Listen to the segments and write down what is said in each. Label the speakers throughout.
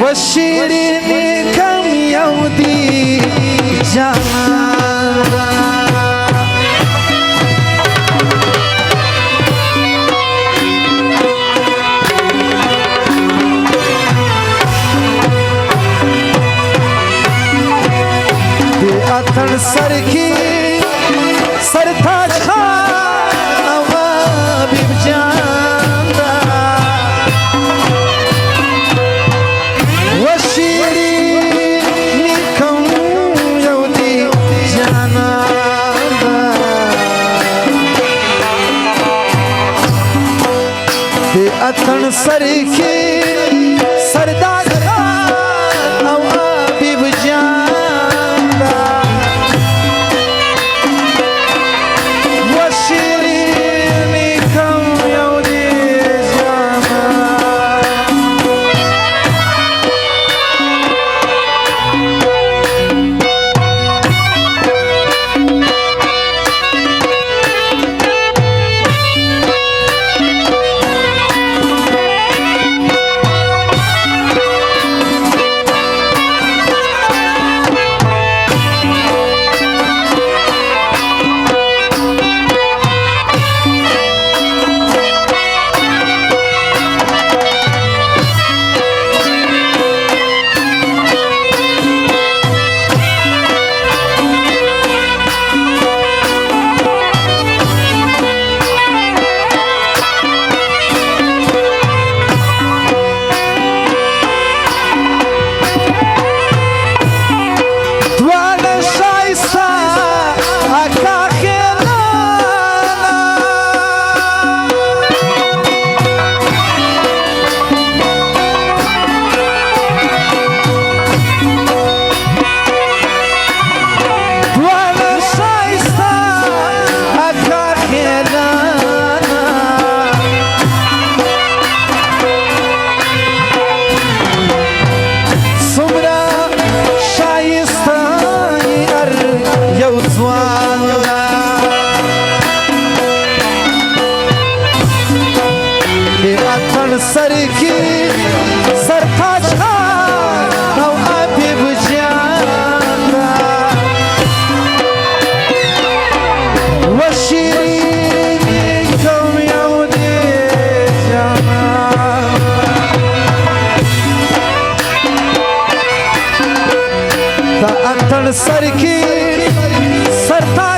Speaker 1: وشيريني كم يودي جانا अथन सर की सरताज खान बीब जाना वशीरी निकम यौदी जाना अथन सर की सरताज खान बीब जाना सर की सरताज खान बीब जाना वशीरी निकम यौदी जाना अथन सर की सरताज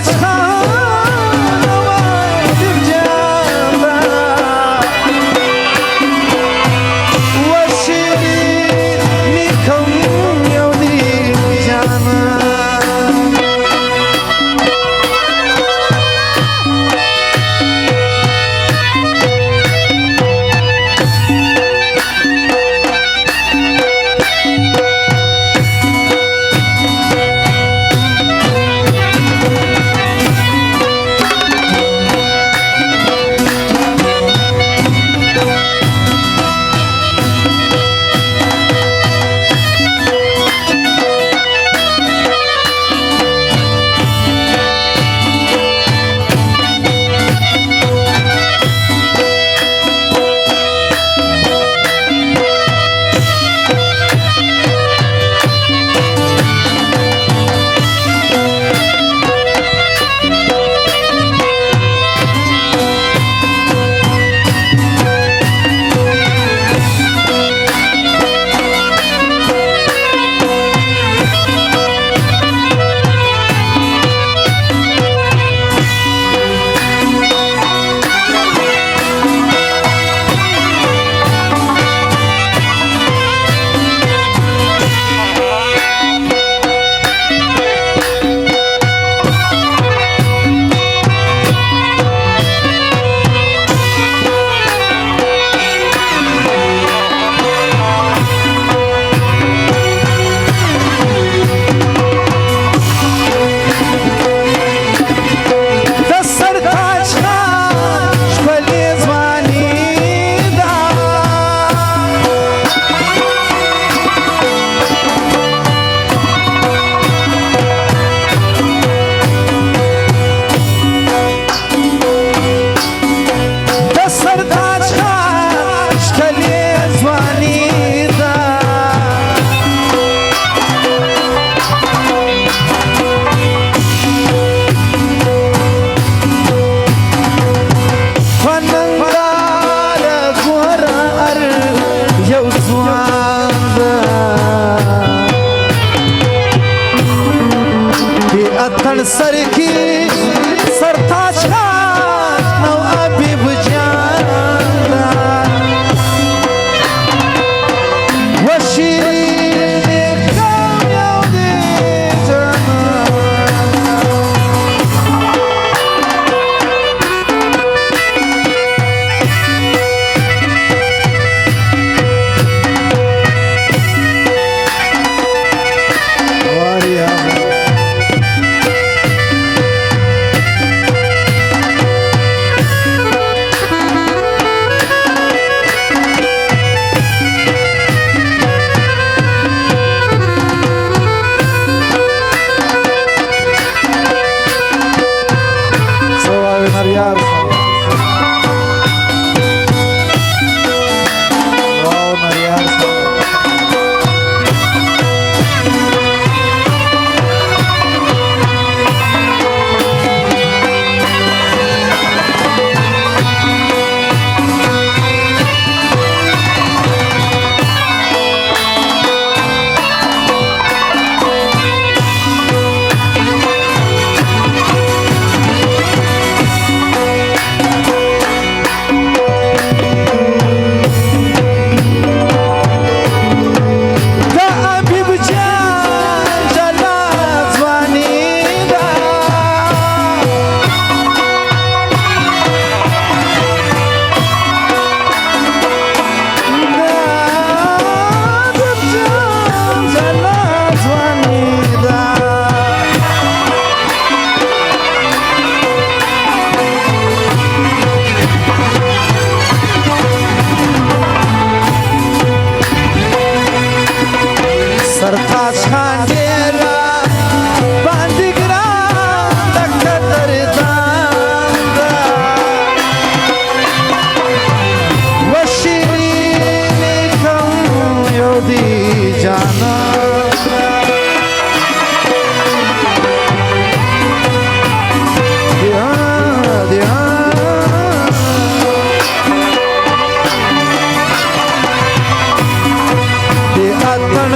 Speaker 1: جانان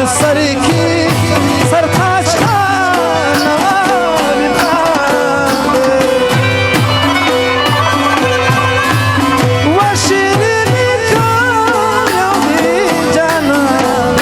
Speaker 1: سرکی سرتاج نوال و شیرینی کام یومی جانان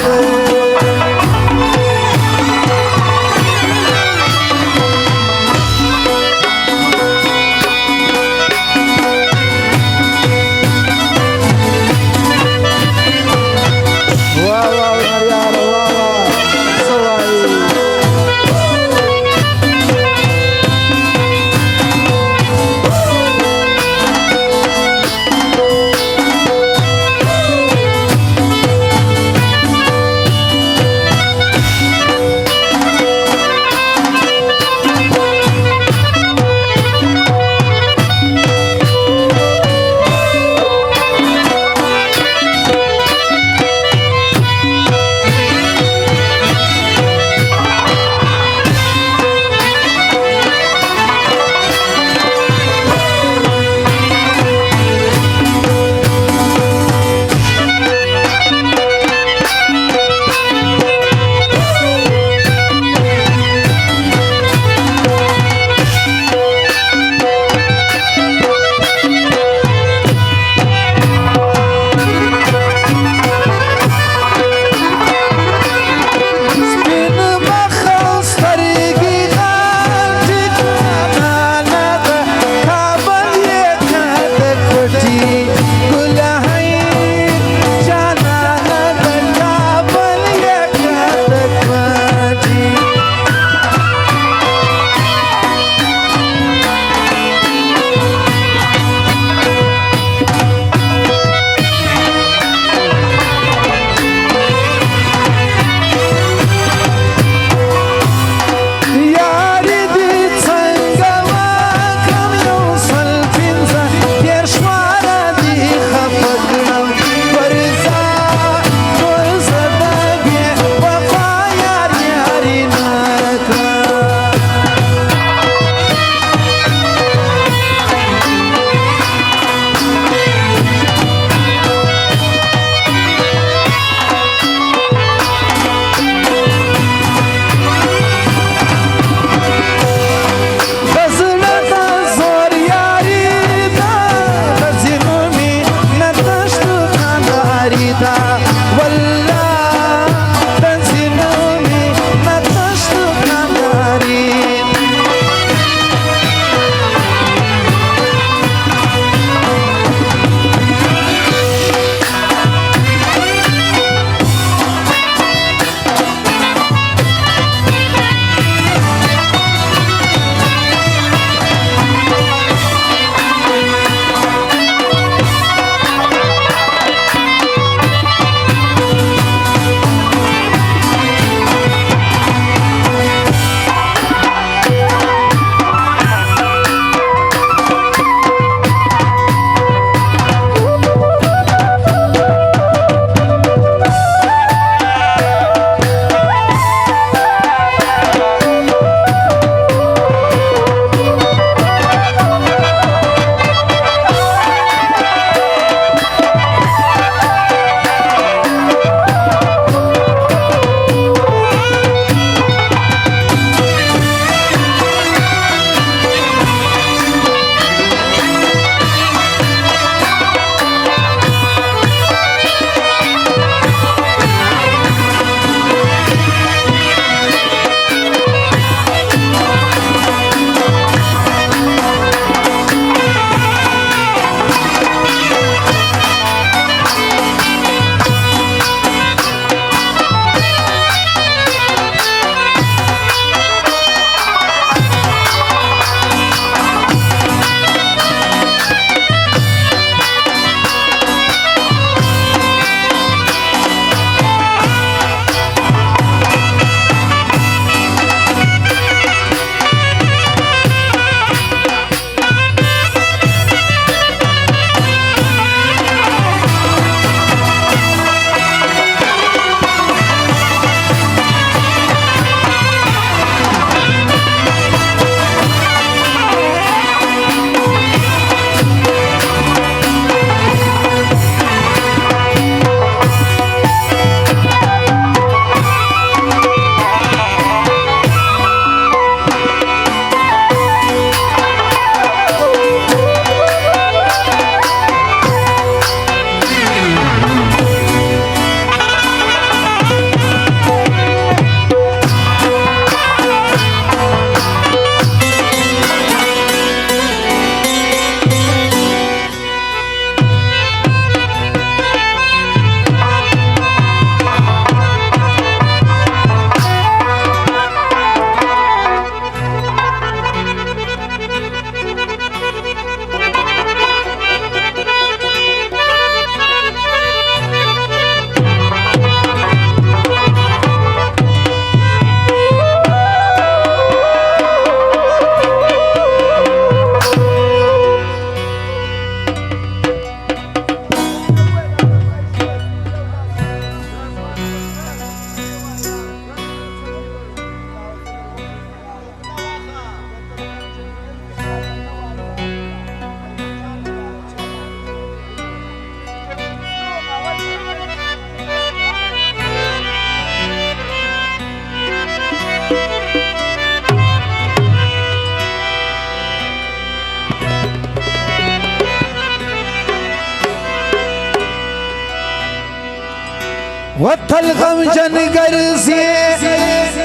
Speaker 1: وتل غم جن گرزی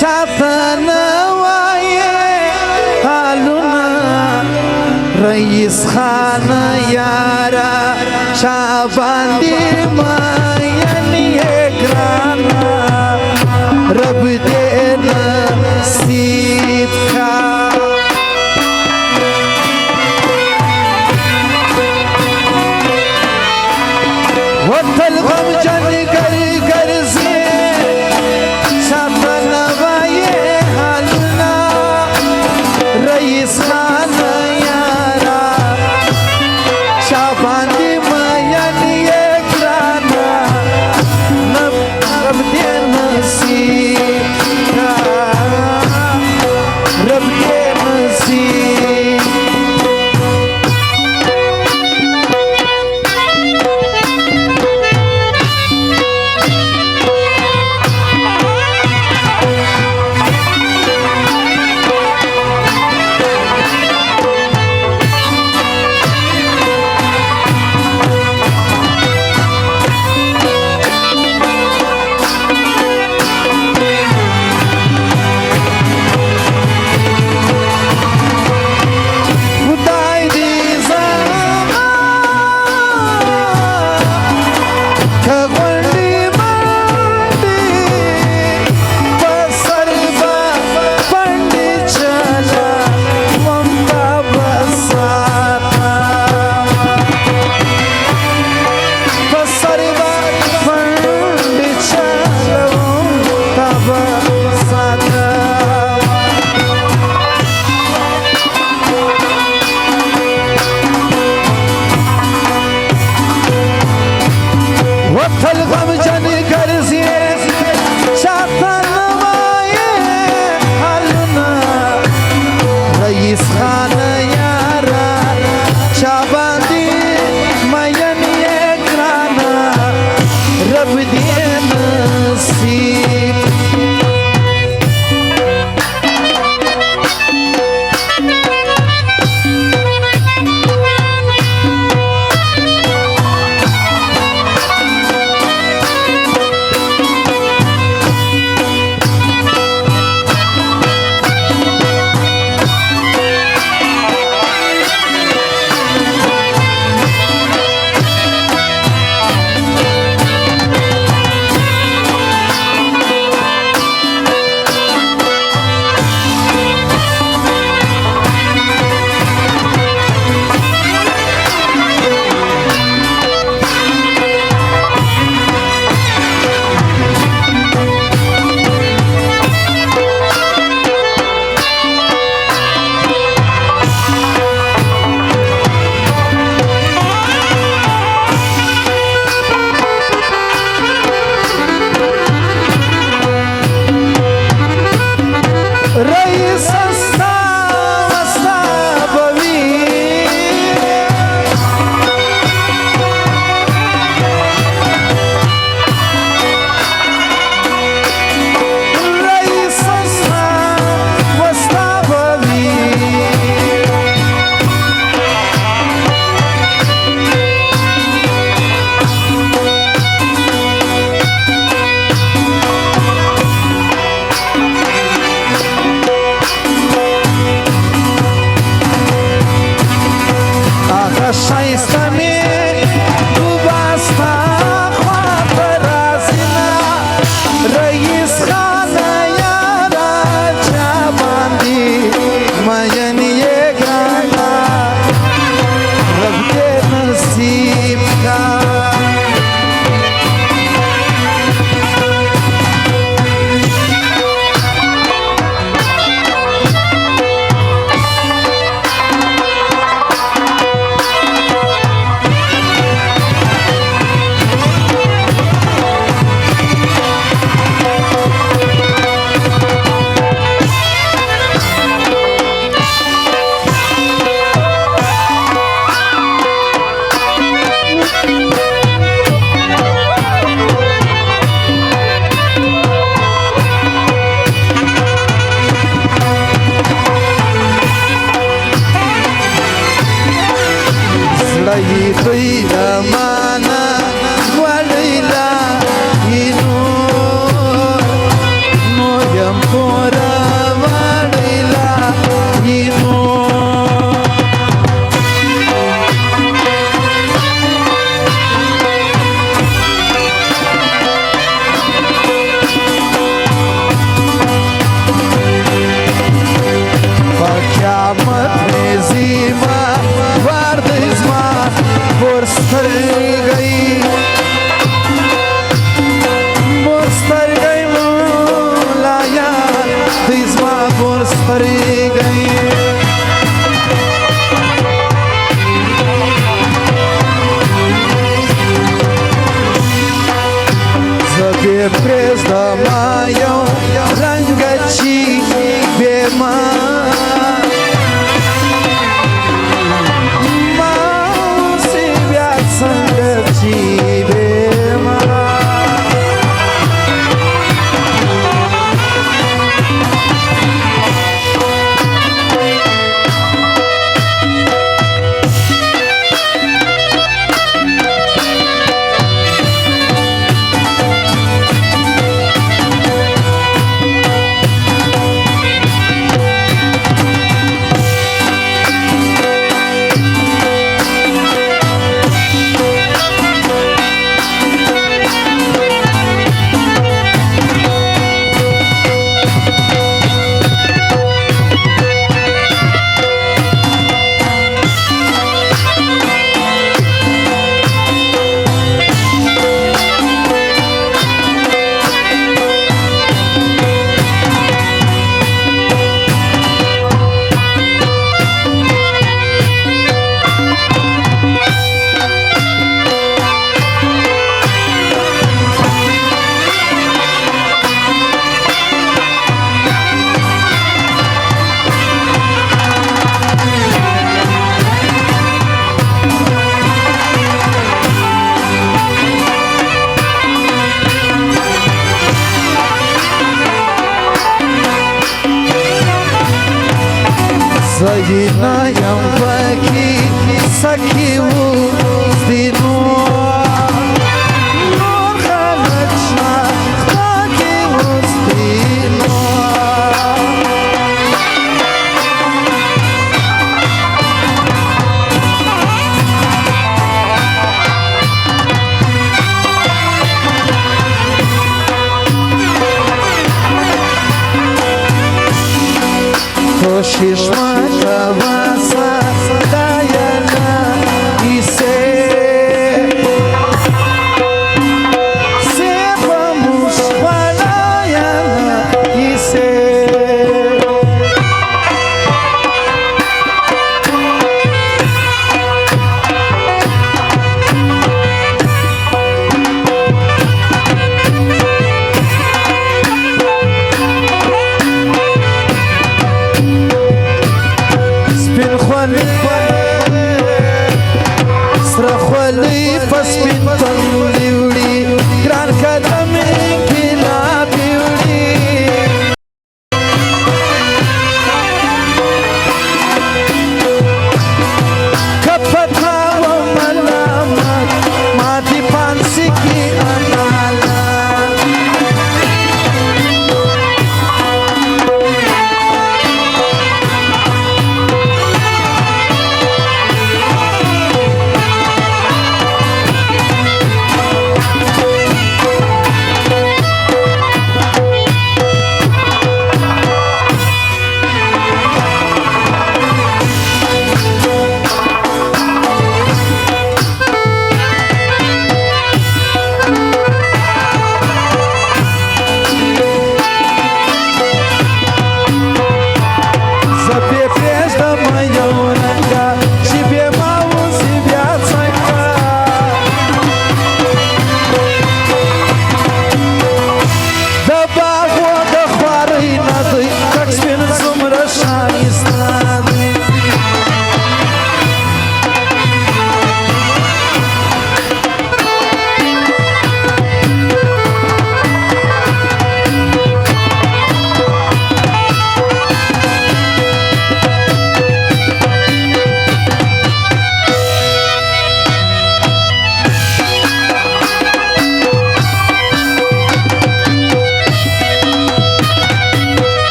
Speaker 1: چاتن وایه حالونا رئیس خان یارا شاباندی ماینی گرانا رب دے نصیب کا وتل غم جن گرزی چاتن وایه حالونا رئیس خان یارا شاباندی ماینی گرانا رب دے نصیب کا رب دے نصیب وتل غم جن گرزی چاتن وایه حالونا رئیس خان یارا شاباندی ماینی گرانا رب دے نصیب رئیس استا وستا بوی رئیس استا وستا بوی شایسته می بستا خاطر رازینا رئیس خان یارا چاباندی ماینی گرانا رب دے نصیب کا Lagi tuh mana, walau ilah سترګي مور سترګي مولایا دې زما مور سترګي زه پرېږدمه یو رنګه چې بېما ما اوسې بیا څنګه چې بېما Zajina ям păchi sachiu stinu Norhanacha sachiu stinu Košiš makavasa dajana ise Sepamus palayana ise سره خولې په سپین تندي وړي ګران قدم انقلابي وړي که پتا و ملامت ماتې پانسي کې اناله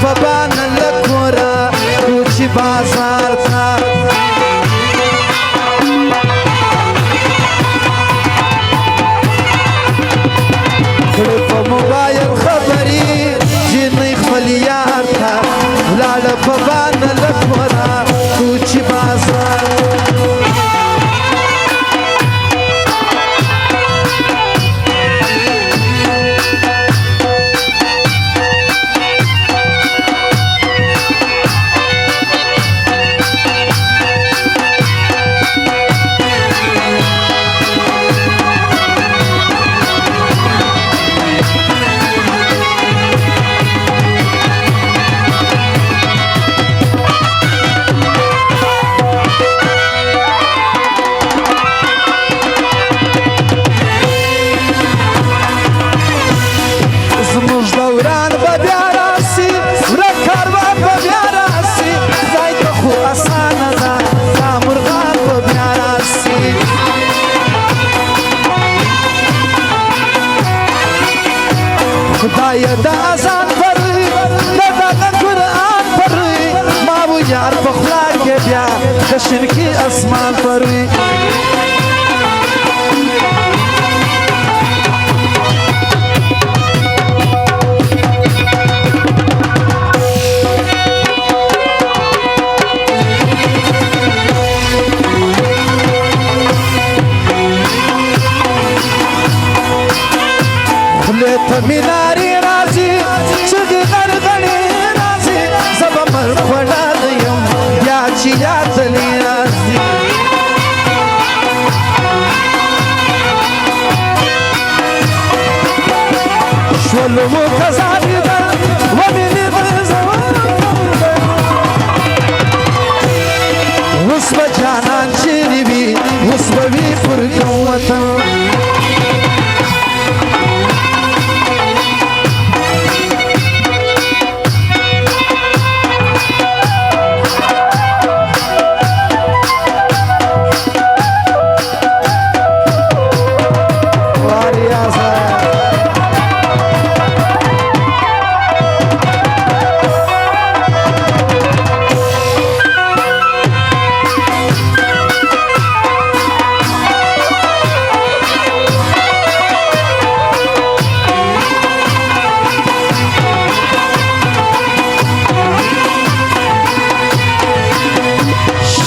Speaker 1: په بانه له کوره کوچي بازار ته کړې په موبایل خبرې جنۍ خپل یار ته ولاړه په بانه له کوره کوچي بازار خدایا دا ازان پر دا قرآن پر ما و یار په خلا کې بیا د شنکي اسمان پر خلیت میناری رازی چگی غرغنی رازی زبا مرخوڑا دیم یا چی یادلی رازی شولو کزانی در ومینی بزوان وس بجانان چیری بی وس بوی پر کوتن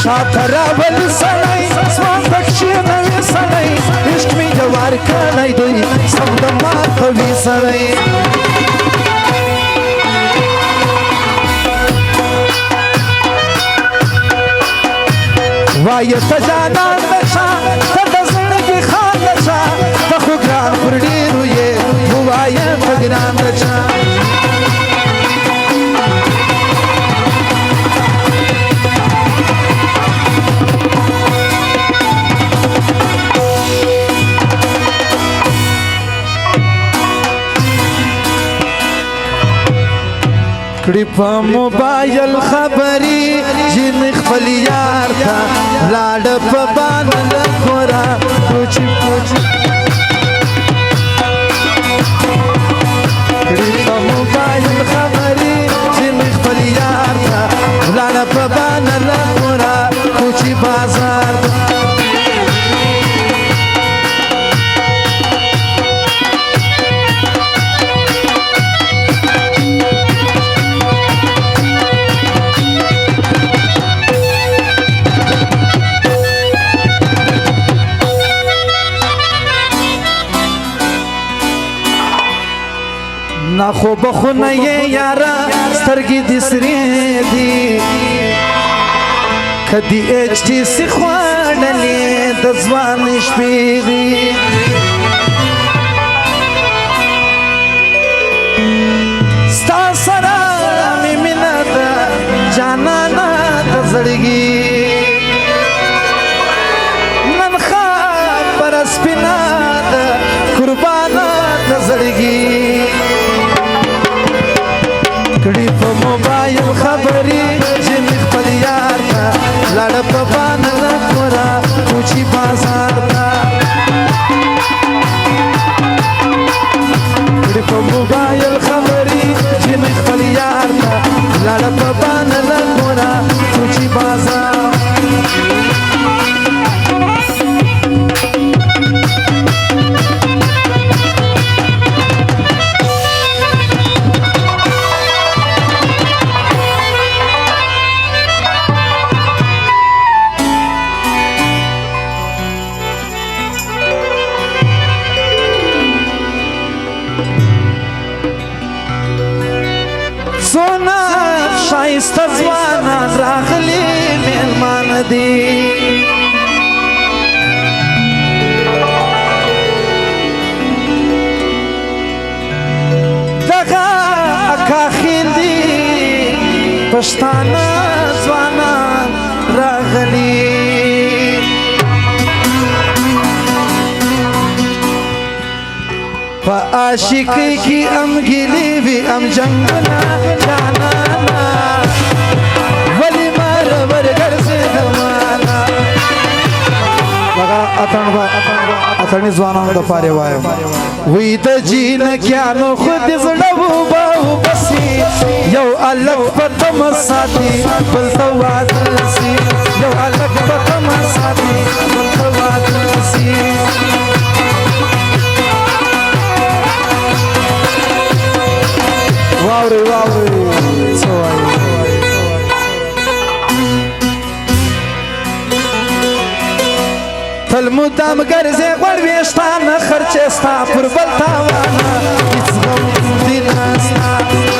Speaker 1: شاتراول سړی سوان پکښې نوې سړی عشق مې جوار کړی دی سم د ما کوي سړی وایه ته جانان د چا ته د زړګي خان د چا ته خو ګران پر ډېرو یې ووایه ته ګران د چا کړي په موبایل خبرې جن خپل یار ته لاړ په بانه له کوره کوچي کړي په موبایل خبرې جن خپل یار ته لاړ په بانه له کوره کوچي بازار نا خو بخونه یې یارا سترګې دې سرې دي کدی ایچ ټي سي خوړلې د ځوان شپې دي ستا سره مې مینه ده جانانه د زړګي نن خبره سپینه ده قربانه د زړګي کړي په موبایل خبرې جن خپل یار ته لاړ په بانه له کوره کوچي بازار ته کړي په موبایل خبرې جن خپل یار ته سونا شایسته ځوانان راغلي میلمانه دي دغه اکا خیل دي پښتانه ځوانان راغلي په عاشقۍ کې ام ګیلې وي ام جنګونه جانانا ولې مار ورګرځېده مانا دغه اتڼي ځوانانو دپاره وایم وی د جینکیانو خود زړه وباسي یو الګ په تمه ساتي بل ته واده سي یو الګ په تمه ساتي بل ته واده سي واوري واوري څه وایي تل مدام ګرځې غوړ ویښتانه خرچې ستا پر بل تاوانه هېڅ غم دې نسته